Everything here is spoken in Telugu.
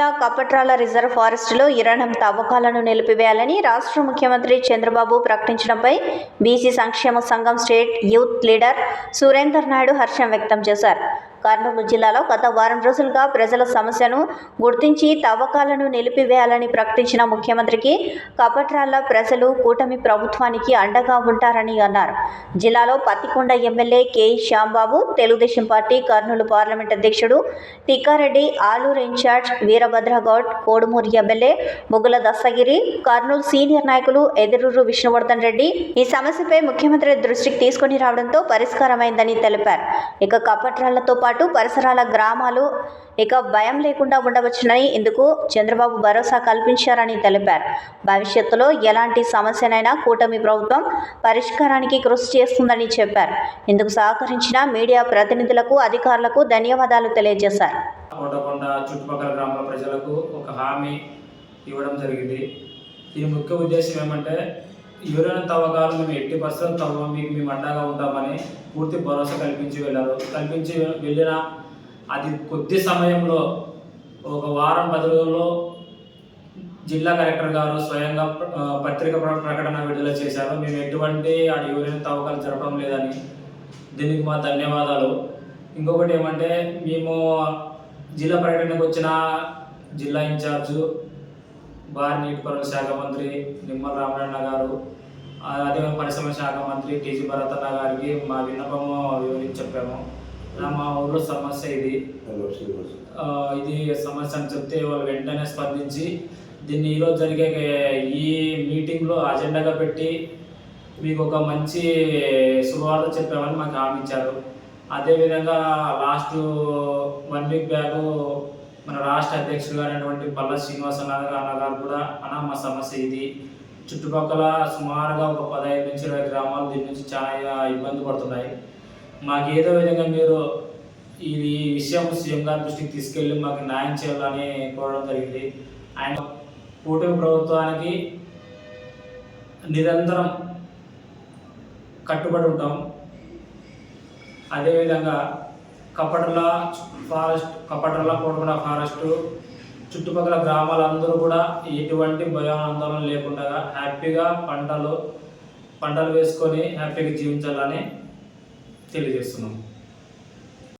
జిల్లా కపట్రాల రిజర్వ్ ఫారెస్టులో ఇరానం తవ్వకాలను నిలిపివేయాలని రాష్ట్ర ముఖ్యమంత్రి చంద్రబాబు ప్రకటించడంపై బీసీ సంక్షేమ సంఘం state youth leader Surender Naidu హర్షం వ్యక్తం చేశారు. కర్నూలు జిల్లాలో గత వారం రోజులుగా ప్రజల సమస్యను గుర్తించి తవ్వకాలను నిలిపివేయాలని ప్రకటించిన ముఖ్యమంత్రికి కపట్రాల ప్రజలు కూటమి ప్రభుత్వానికి అండగా ఉంటారని అన్నారు. జిల్లాలో Pattikonda MLA K Shyam Babu, Telugu Desam party Kurnool parliament అధ్యక్షుడు తిక్కారెడ్డి, ఆలూరు ఇన్ఛార్జ్ వీరభద్రగౌడ్, కోడుమూరు ఎమ్మెల్యే బొగ్గుల దస్తగిరి, కర్నూలు సీనియర్ నాయకులు ఎదురూరు విష్ణువర్ధన్ రెడ్డి ఈ సమస్యపై ముఖ్యమంత్రి దృష్టికి తీసుకుని రావడంతో పరిష్కారమైందని తెలిపారు. ఇక కపట్రాలతో పాటు పరిసరాల గ్రామాలు ఇక భయం లేకుండా ఉండవచ్చునని ఇందుకు చంద్రబాబు భరోసా కల్పించారని తెలిపారు. భవిష్యత్తులో ఎలాంటి సమస్యనైనా కూటమి ప్రభుత్వం పరిష్కారానికి కృషి చేస్తుందని చెప్పారు. ఇందుకు సహకరించిన మీడియా ప్రతినిధులకు, అధికారులకు ధన్యవాదాలు తెలియజేశారు. కోటకొండ చుట్టుపక్కల గ్రామాల ప్రజలకు ఒక హామీ ఇవ్వడం జరిగింది. దీని ముఖ్య ఉద్దేశం ఏమంటే యురేనియం తవ్వకాలు మేము 80% తవ్వ మీకు మేము అండగా ఉంటామని పూర్తి భరోసా కల్పించి వెళ్ళిన అది కొద్ది సమయంలో ఒక వారం 10 రోజుల్లో జిల్లా కలెక్టర్ గారు స్వయంగా పత్రిక ప్రకటన విడుదల చేశారు. మేము ఎటువంటి యురేనియం తవ్వకాలు జరపడం లేదని. దీనికి మా ధన్యవాదాలు. ఇంకొకటి ఏమంటే మేము జిల్లా పర్యటనకు వచ్చిన జిల్లా ఇన్ఛార్జు భారీ నీటిపారుదల శాఖ మంత్రి నిమ్మల రామరెడ్డి గారు, అదే పరిశ్రమ శాఖ మంత్రి టీజీ భరతన్న గారికి మా విన్నపము వివరించి చెప్పాము. మా ఊళ్ళో సమస్య ఇది సమస్య అని చెప్తే వాళ్ళు వెంటనే స్పందించి దీన్ని ఈరోజు జరిగే ఈ మీటింగ్లో అజెండాగా పెట్టి మీకు ఒక మంచి శుభవార్త చెప్పామని మాకు హామీ ఇచ్చారు. అదేవిధంగా లాస్ట్ 1 వీక్ బ్యాక్ మన రాష్ట్ర అధ్యక్షుడు గారైనటువంటి పల్ల శ్రీనివాసన్న గారు కూడా మా సమస్య ఇది, చుట్టుపక్కల సుమారుగా ఒక 15 నుంచి 20 గ్రామాలు దీని నుంచి చాలా ఇబ్బంది పడుతున్నాయి, మాకు ఏదో విధంగా మీరు ఈ విషయం సీఎం గారి దృష్టికి తీసుకెళ్ళి మాకు న్యాయం చేయాలని కోరడం జరిగింది. ఆయన కూటమి ప్రభుత్వానికి నిరంతరం కట్టుబడి ఉంటాం. అదేవిధంగా కపట్రాల కోటకొండ ఫారెస్ట్ చుట్టుపక్కల గ్రామాలందరూ కూడా ఎటువంటి భయాందోళన లేకుండా హ్యాపీగా పంటలు వేసుకొని హ్యాపీగా జీవించాలని తెలియజేస్తున్నాం.